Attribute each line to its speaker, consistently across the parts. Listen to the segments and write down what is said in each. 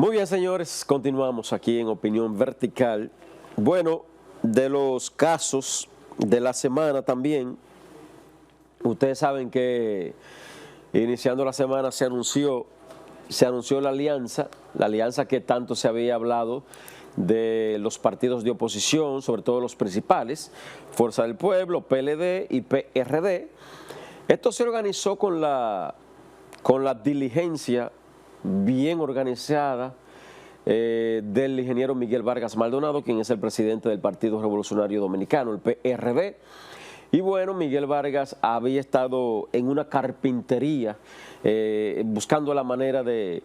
Speaker 1: Muy bien, señores, continuamos aquí en Opinión Vertical. Bueno, de los casos de la semana también, ustedes saben que iniciando la semana se anunció la alianza que tanto se había hablado de los partidos de oposición, sobre todo los principales, Fuerza del Pueblo, PLD y PRD. Esto se organizó con la diligencia bien organizada del ingeniero Miguel Vargas Maldonado, quien es el presidente del Partido Revolucionario Dominicano, el PRD. Y bueno, Miguel Vargas había estado en una carpintería buscando la manera de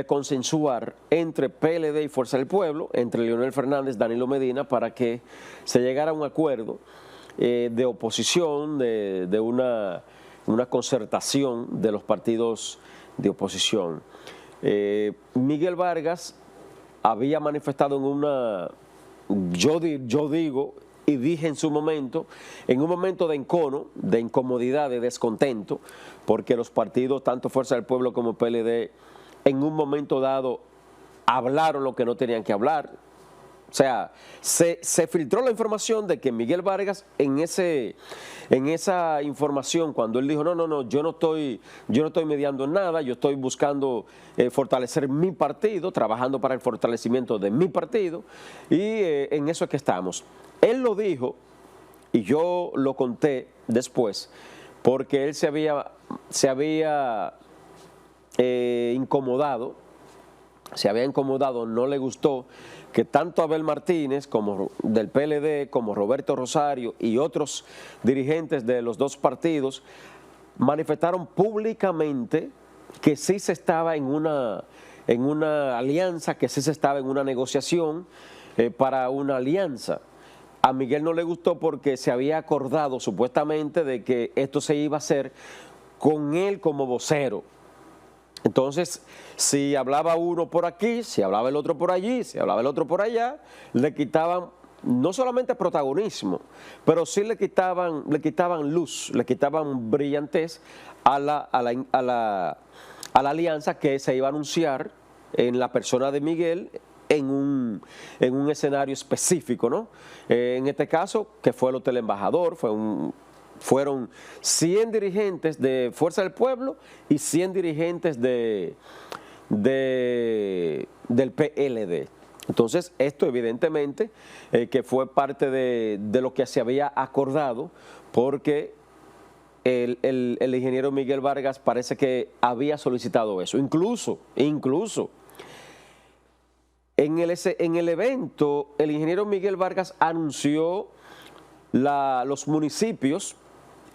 Speaker 1: consensuar entre PLD y Fuerza del Pueblo, entre Leonel Fernández, Danilo Medina, para que se llegara a un acuerdo de oposición, de una concertación de los partidos de oposición. Miguel Vargas había manifestado yo digo y dije en su momento, en un momento de encono, de incomodidad, de descontento, porque los partidos, tanto Fuerza del Pueblo como PLD, en un momento dado hablaron lo que no tenían que hablar. O sea, se filtró la información de que Miguel Vargas en esa información, cuando él dijo, no, yo no estoy mediando nada, yo estoy buscando fortalecer mi partido, trabajando para el fortalecimiento de mi partido, y en eso es que estamos. Él lo dijo, y yo lo conté después, porque él se había incomodado, no le gustó que tanto Abel Martínez como del PLD, como Roberto Rosario y otros dirigentes de los dos partidos manifestaron públicamente que sí se estaba en una alianza, que sí se estaba en una negociación para una alianza. A Miguel no le gustó porque se había acordado supuestamente de que esto se iba a hacer con él como vocero. Entonces, si hablaba uno por aquí, si hablaba el otro por allí, si hablaba el otro por allá, le quitaban no solamente protagonismo, pero sí le quitaban luz, le quitaban brillantez a la alianza que se iba a anunciar en la persona de Miguel en un escenario específico, ¿no? En este caso, que fue el Hotel Embajador, fueron 100 dirigentes de Fuerza del Pueblo y 100 dirigentes del PLD. Entonces, esto evidentemente que fue parte de lo que se había acordado, porque el ingeniero Miguel Vargas parece que había solicitado eso. Incluso, en el evento, el ingeniero Miguel Vargas anunció los municipios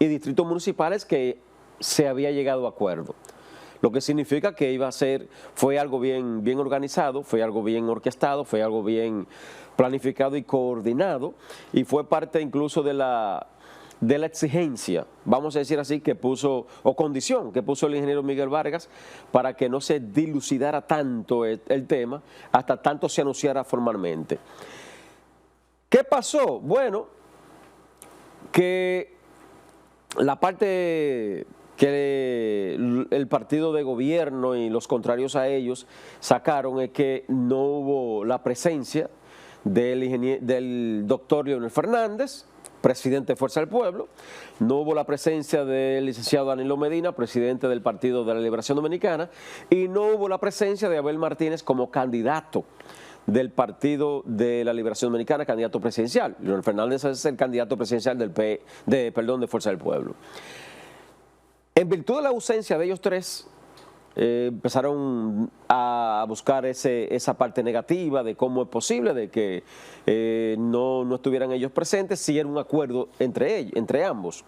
Speaker 1: y distritos municipales que se había llegado a acuerdo, lo que significa que fue algo bien organizado, fue algo bien orquestado, fue algo bien planificado y coordinado, y fue parte incluso de la exigencia, vamos a decir así, o condición que puso el ingeniero Miguel Vargas para que no se dilucidara tanto el tema hasta tanto se anunciara formalmente. ¿Qué pasó? Bueno, que la parte que el partido de gobierno y los contrarios a ellos sacaron es que no hubo la presencia del doctor Leonel Fernández, presidente de Fuerza del Pueblo, no hubo la presencia del licenciado Danilo Medina, presidente del Partido de la Liberación Dominicana, y no hubo la presencia de Abel Martínez como candidato del Partido de la Liberación Dominicana, candidato presidencial. Leonel Fernández es el candidato presidencial de Fuerza del Pueblo. En virtud de la ausencia de ellos tres, empezaron a buscar esa parte negativa de cómo es posible de que no estuvieran ellos presentes, si era un acuerdo entre ambos.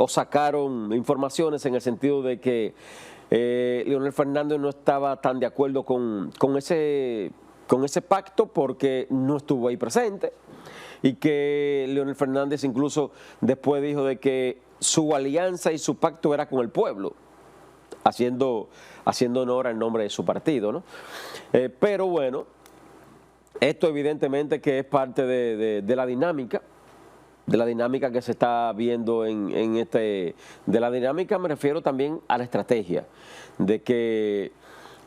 Speaker 1: Sacaron informaciones en el sentido de que Leonel Fernández no estaba tan de acuerdo con ese pacto porque no estuvo ahí presente, y que Leonel Fernández incluso después dijo de que su alianza y su pacto era con el pueblo, haciendo honor al nombre de su partido, ¿no? Pero bueno, esto evidentemente que es parte de la dinámica de la dinámica que se está viendo de la dinámica me refiero también a la estrategia, de que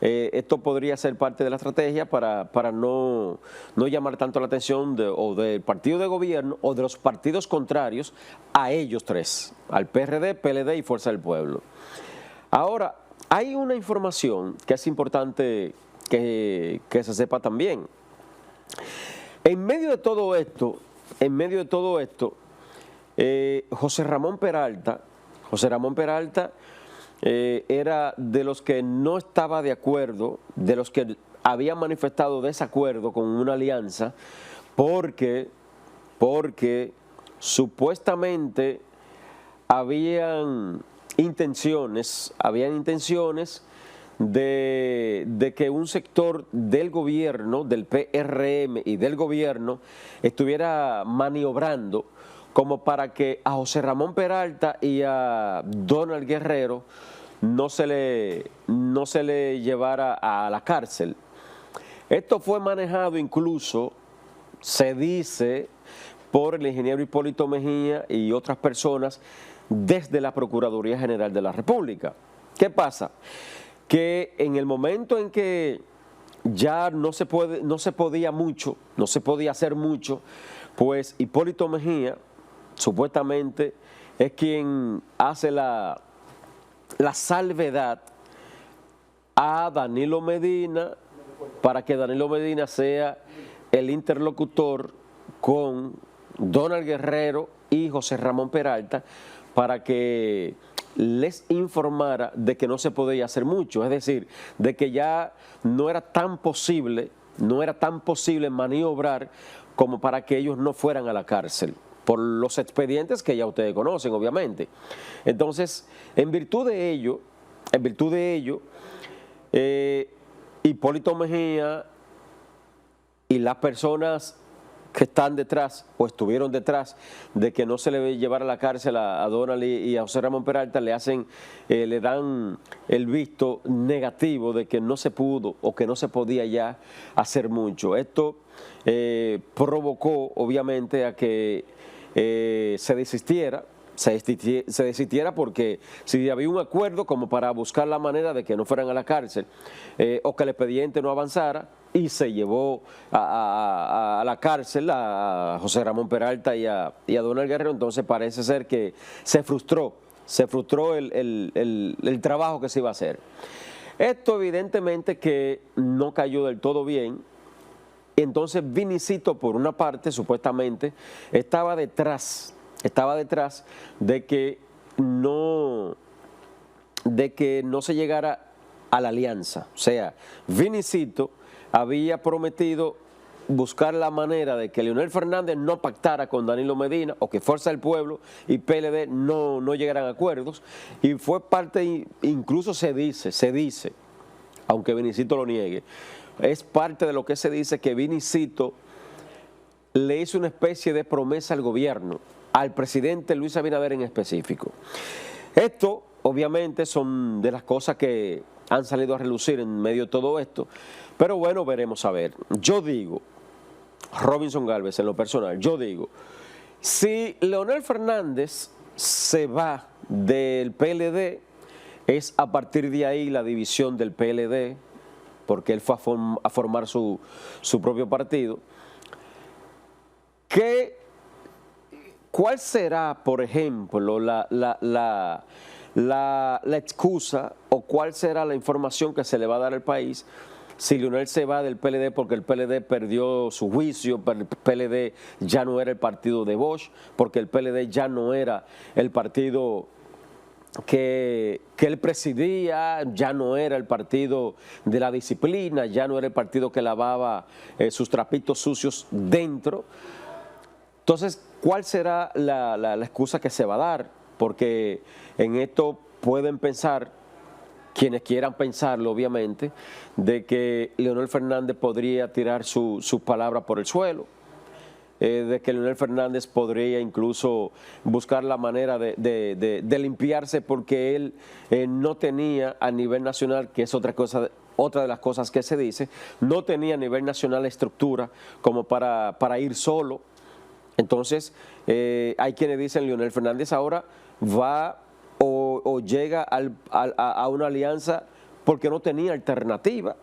Speaker 1: esto podría ser parte de la estrategia para no llamar tanto la atención o del partido de gobierno o de los partidos contrarios a ellos tres, al PRD, PLD y Fuerza del Pueblo. Ahora, hay una información que es importante que se sepa también. En medio de todo esto, José Ramón Peralta era de los que no estaba de acuerdo, de los que habían manifestado desacuerdo con una alianza, porque supuestamente habían intenciones de que un sector del gobierno, del PRM y del gobierno, estuviera maniobrando como para que a José Ramón Peralta y a Donald Guerrero no se le llevara a la cárcel. Esto fue manejado incluso, se dice, por el ingeniero Hipólito Mejía y otras personas desde la Procuraduría General de la República. ¿Qué pasa? Que en el momento en que ya no se podía hacer mucho, pues Hipólito Mejía supuestamente es quien hace la salvedad a Danilo Medina para que Danilo Medina sea el interlocutor con Donald Guerrero y José Ramón Peralta para que les informara de que no se podía hacer mucho, es decir, de que ya no era tan posible maniobrar como para que ellos no fueran a la cárcel, por los expedientes que ya ustedes conocen, obviamente. Entonces, en virtud de ello, Hipólito Mejía y las personas que están detrás o estuvieron detrás de que no se le llevara a la cárcel a Donald y a José Ramón Peralta le dan el visto negativo de que no se pudo o que no se podía ya hacer mucho. Esto provocó obviamente a que se desistiera porque si había un acuerdo como para buscar la manera de que no fueran a la cárcel o que el expediente no avanzara, y se llevó a la cárcel a José Ramón Peralta y a Donald Guerrero, entonces parece ser que se frustró el trabajo que se iba a hacer. Esto evidentemente que no cayó del todo bien. Entonces Vinicito, por una parte, supuestamente, estaba detrás de que no se llegara a la alianza. O sea, Vinicito había prometido buscar la manera de que Leonel Fernández no pactara con Danilo Medina o que Fuerza del Pueblo y PLD no llegaran a acuerdos, y fue parte, incluso se dice, aunque Vinicito lo niegue, es parte de lo que se dice que Vinicito le hizo una especie de promesa al gobierno, al presidente Luis Abinader en específico. Esto obviamente son de las cosas que han salido a relucir en medio de todo esto, pero bueno, veremos a ver. Yo digo, Robinson Galvez, en lo personal, yo digo, si Leonel Fernández se va del PLD, es a partir de ahí la división del PLD, porque él fue a formar su propio partido. ¿Cuál será, por ejemplo, la excusa o cuál será la información que se le va a dar al país si Leonel se va del PLD porque el PLD perdió su juicio, el PLD ya no era el partido de Bosch, porque el PLD ya no era el partido que él presidía, ya no era el partido de la disciplina, ya no era el partido que lavaba sus trapitos sucios dentro? Entonces, ¿cuál será la excusa que se va a dar? Porque en esto pueden pensar, quienes quieran pensarlo obviamente, de que Leonel Fernández podría tirar sus palabras por el suelo, de que Leonel Fernández podría incluso buscar la manera de limpiarse porque él no tenía a nivel nacional, que es otra de las cosas que se dice, no tenía a nivel nacional estructura como para ir solo Entonces, hay quienes dicen Leonel Fernández ahora va o llega a una alianza porque no tenía alternativa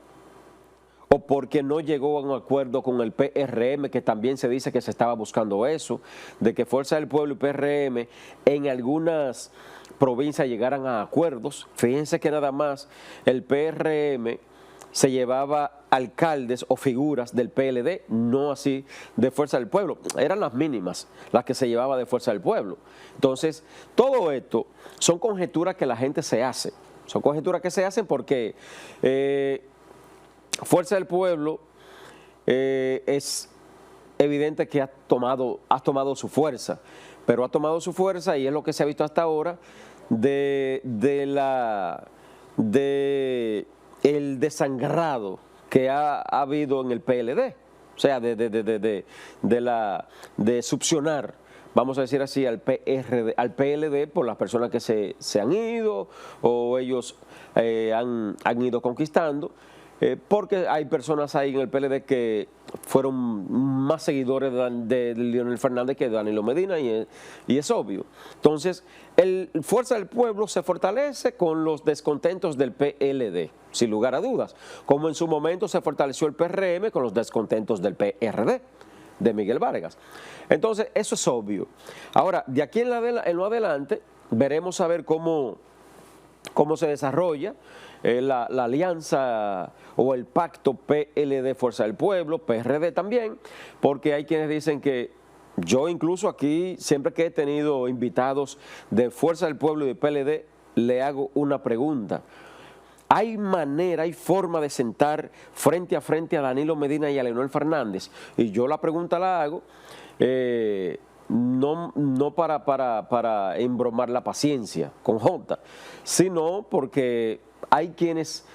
Speaker 1: o porque no llegó a un acuerdo con el PRM, que también se dice que se estaba buscando eso, de que Fuerza del Pueblo y PRM en algunas provincias llegaran a acuerdos. Fíjense que nada más el PRM se llevaba alcaldes o figuras del PLD, no así de Fuerza del Pueblo. Eran las mínimas las que se llevaba de Fuerza del Pueblo. Entonces, todo esto son conjeturas que la gente se hace. Son conjeturas que se hacen porque Fuerza del Pueblo es evidente que ha tomado su fuerza, pero ha tomado su fuerza y es lo que se ha visto hasta ahora de el desangrado que ha habido en el PLD, o sea, de succionar, vamos a decir así, al PLD por las personas que se han ido o ellos han ido conquistando, porque hay personas ahí en el PLD que fueron más seguidores de Leonel Fernández que de Danilo Medina y es obvio. Entonces, Fuerza del Pueblo se fortalece con los descontentos del PLD, sin lugar a dudas, como en su momento se fortaleció el PRM con los descontentos del PRD, de Miguel Vargas. Entonces, eso es obvio. Ahora, de aquí en lo adelante, veremos a ver cómo se desarrolla la alianza o el pacto PLD Fuerza del Pueblo, PRD también, porque hay quienes dicen que yo incluso aquí, siempre que he tenido invitados de Fuerza del Pueblo y de PLD, le hago una pregunta. ¿Hay manera, hay forma de sentar frente a Danilo Medina y a Leonel Fernández? Y yo la pregunta la hago no para embromar la paciencia con J, sino porque hay quienes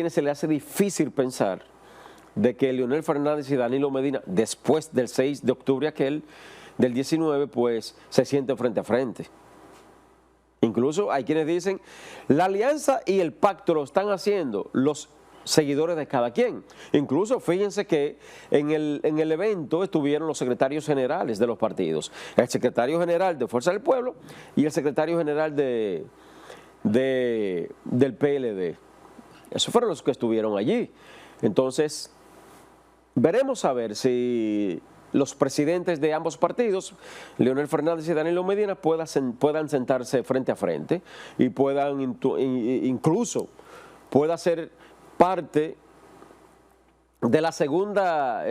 Speaker 1: se le hace difícil pensar de que Leonel Fernández y Danilo Medina, después del 6 de octubre del 19, pues se sienten frente a frente. Incluso hay quienes dicen, la alianza y el pacto lo están haciendo los seguidores de cada quien. Incluso fíjense que en el evento estuvieron los secretarios generales de los partidos, el secretario general de Fuerza del Pueblo y el secretario general del PLD. Esos fueron los que estuvieron allí. Entonces, veremos a ver si los presidentes de ambos partidos, Leonel Fernández y Danilo Medina, puedan sentarse frente a frente y puedan incluso pueda ser parte de la segunda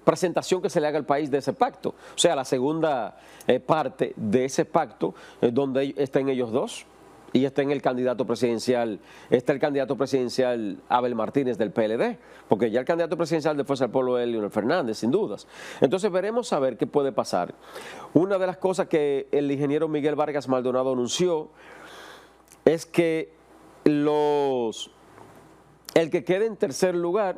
Speaker 1: presentación que se le haga al país de ese pacto. O sea, la segunda parte de ese pacto donde estén ellos dos y está el candidato presidencial Abel Martínez del PLD, porque ya el candidato presidencial de Fuerza del Pueblo es Leonel Fernández, sin dudas. Entonces veremos a ver qué puede pasar. Una de las cosas que el ingeniero Miguel Vargas Maldonado anunció es que el que quede en tercer lugar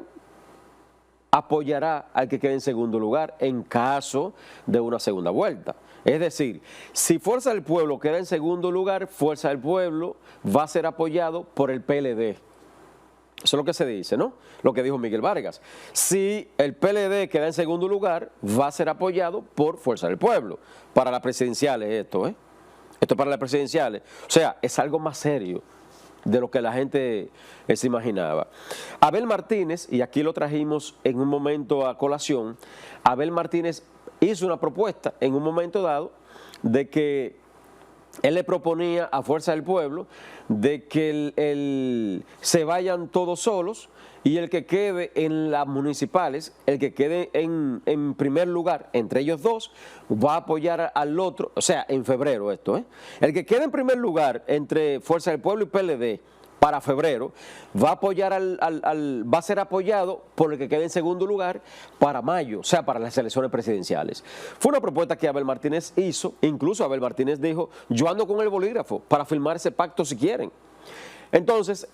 Speaker 1: apoyará al que quede en segundo lugar en caso de una segunda vuelta. Es decir, si Fuerza del Pueblo queda en segundo lugar, Fuerza del Pueblo va a ser apoyado por el PLD. Eso es lo que se dice, ¿no? Lo que dijo Miguel Vargas. Si el PLD queda en segundo lugar, va a ser apoyado por Fuerza del Pueblo. Para las presidenciales esto, ¿eh? Esto es para las presidenciales. O sea, es algo más serio de lo que la gente se imaginaba. Abel Martínez, y aquí lo trajimos en un momento a colación, Abel Martínez hizo una propuesta en un momento dado de que él le proponía a Fuerza del Pueblo de que se vayan todos solos y el que quede en las municipales, el que quede en primer lugar entre ellos dos, va a apoyar al otro, o sea, en febrero esto, el que quede en primer lugar entre Fuerza del Pueblo y PLD para febrero, va a apoyar va a ser apoyado por el que quede en segundo lugar para mayo, o sea, para las elecciones presidenciales. Fue una propuesta que Abel Martínez hizo, incluso Abel Martínez dijo, yo ando con el bolígrafo para firmar ese pacto si quieren. Entonces,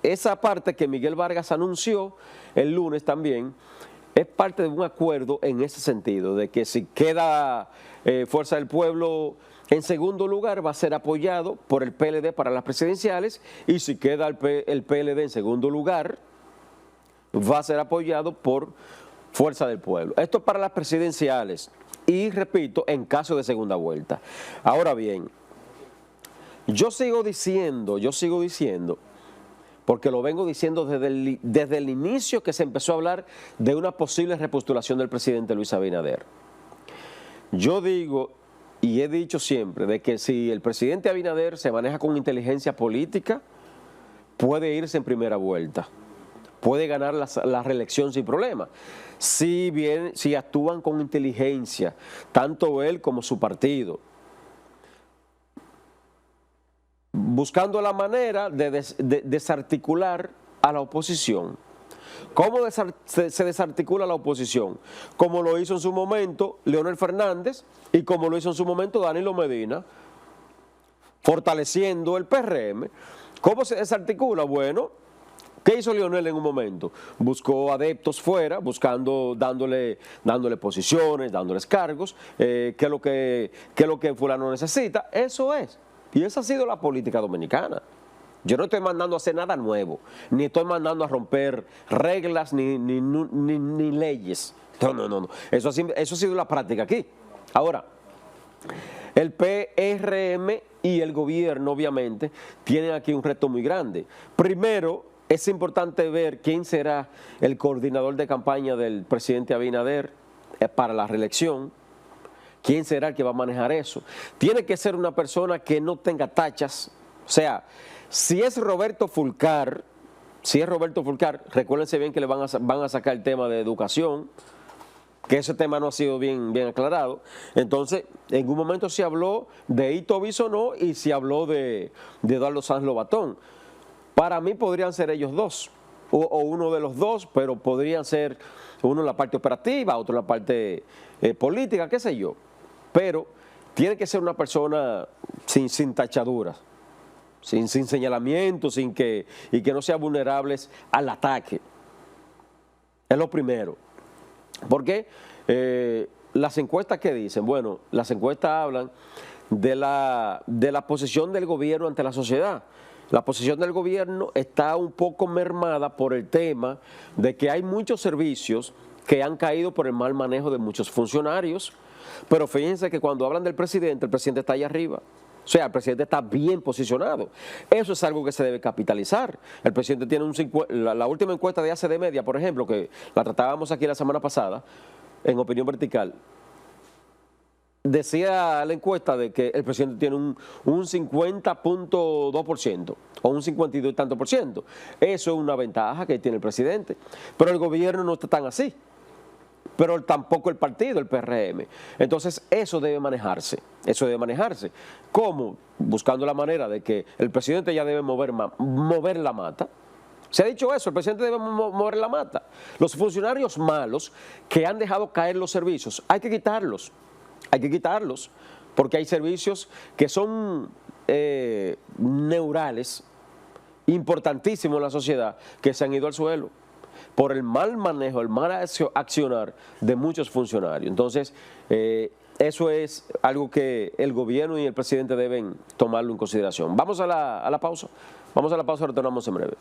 Speaker 1: esa parte que Miguel Vargas anunció el lunes también, es parte de un acuerdo en ese sentido, de que si queda Fuerza del Pueblo en segundo lugar va a ser apoyado por el PLD para las presidenciales y si queda el PLD en segundo lugar va a ser apoyado por Fuerza del Pueblo. Esto es para las presidenciales. y repito, en caso de segunda vuelta. Ahora bien, yo sigo diciendo, porque lo vengo diciendo desde el inicio que se empezó a hablar de una posible repostulación del presidente Luis Abinader. Yo digo y he dicho siempre de que si el presidente Abinader se maneja con inteligencia política, puede irse en primera vuelta, puede ganar la reelección sin problema. Si actúan con inteligencia, tanto él como su partido, buscando la manera de desarticular a la oposición. ¿Cómo se desarticula la oposición? Como lo hizo en su momento Leonel Fernández y como lo hizo en su momento Danilo Medina, fortaleciendo el PRM. ¿Cómo se desarticula? Bueno, ¿qué hizo Leonel en un momento? Buscó adeptos fuera, dándole posiciones, dándoles cargos, qué es lo que fulano necesita. Eso es. Y esa ha sido la política dominicana. Yo no estoy mandando a hacer nada nuevo, ni estoy mandando a romper reglas ni leyes. No. Eso ha sido la práctica aquí. Ahora, el PRM y el gobierno, obviamente, tienen aquí un reto muy grande. Primero, es importante ver quién será el coordinador de campaña del presidente Abinader para la reelección. ¿Quién será el que va a manejar eso? Tiene que ser una persona que no tenga tachas. O sea, si es Roberto Fulcar, recuérdense bien que le van a sacar el tema de educación, que ese tema no ha sido bien aclarado. Entonces, en un momento se habló de Ito Bisonó y se habló de Eduardo Sanz Lobatón. Para mí podrían ser ellos dos, o uno de los dos, pero podrían ser uno en la parte operativa, otro en la parte política, qué sé yo. Pero tiene que ser una persona sin tachaduras, sin señalamientos, y que no sea vulnerables al ataque. Es lo primero. Porque las encuestas que dicen, bueno, las encuestas hablan de la posición del gobierno ante la sociedad. La posición del gobierno está un poco mermada por el tema de que hay muchos servicios que han caído por el mal manejo de muchos funcionarios, pero fíjense que cuando hablan del presidente, el presidente está allá arriba. O sea, el presidente está bien posicionado. Eso es algo que se debe capitalizar. El presidente tiene la última encuesta de ACD Media, por ejemplo, que la tratábamos aquí la semana pasada, en Opinión Vertical, decía la encuesta de que el presidente tiene un 50.2% o un 52 y tanto por ciento. Eso es una ventaja que tiene el presidente. Pero el gobierno no está tan así. Pero tampoco el partido, el PRM. Entonces, eso debe manejarse. ¿Cómo? Buscando la manera de que el presidente ya debe mover la mata. Se ha dicho eso, el presidente debe mover la mata. Los funcionarios malos que han dejado caer los servicios, hay que quitarlos, porque hay servicios que son neurales, importantísimos en la sociedad, que se han ido al suelo por el mal manejo, el mal accionar de muchos funcionarios. Entonces, eso es algo que el gobierno y el presidente deben tomarlo en consideración. Vamos a la pausa, retornamos en breve.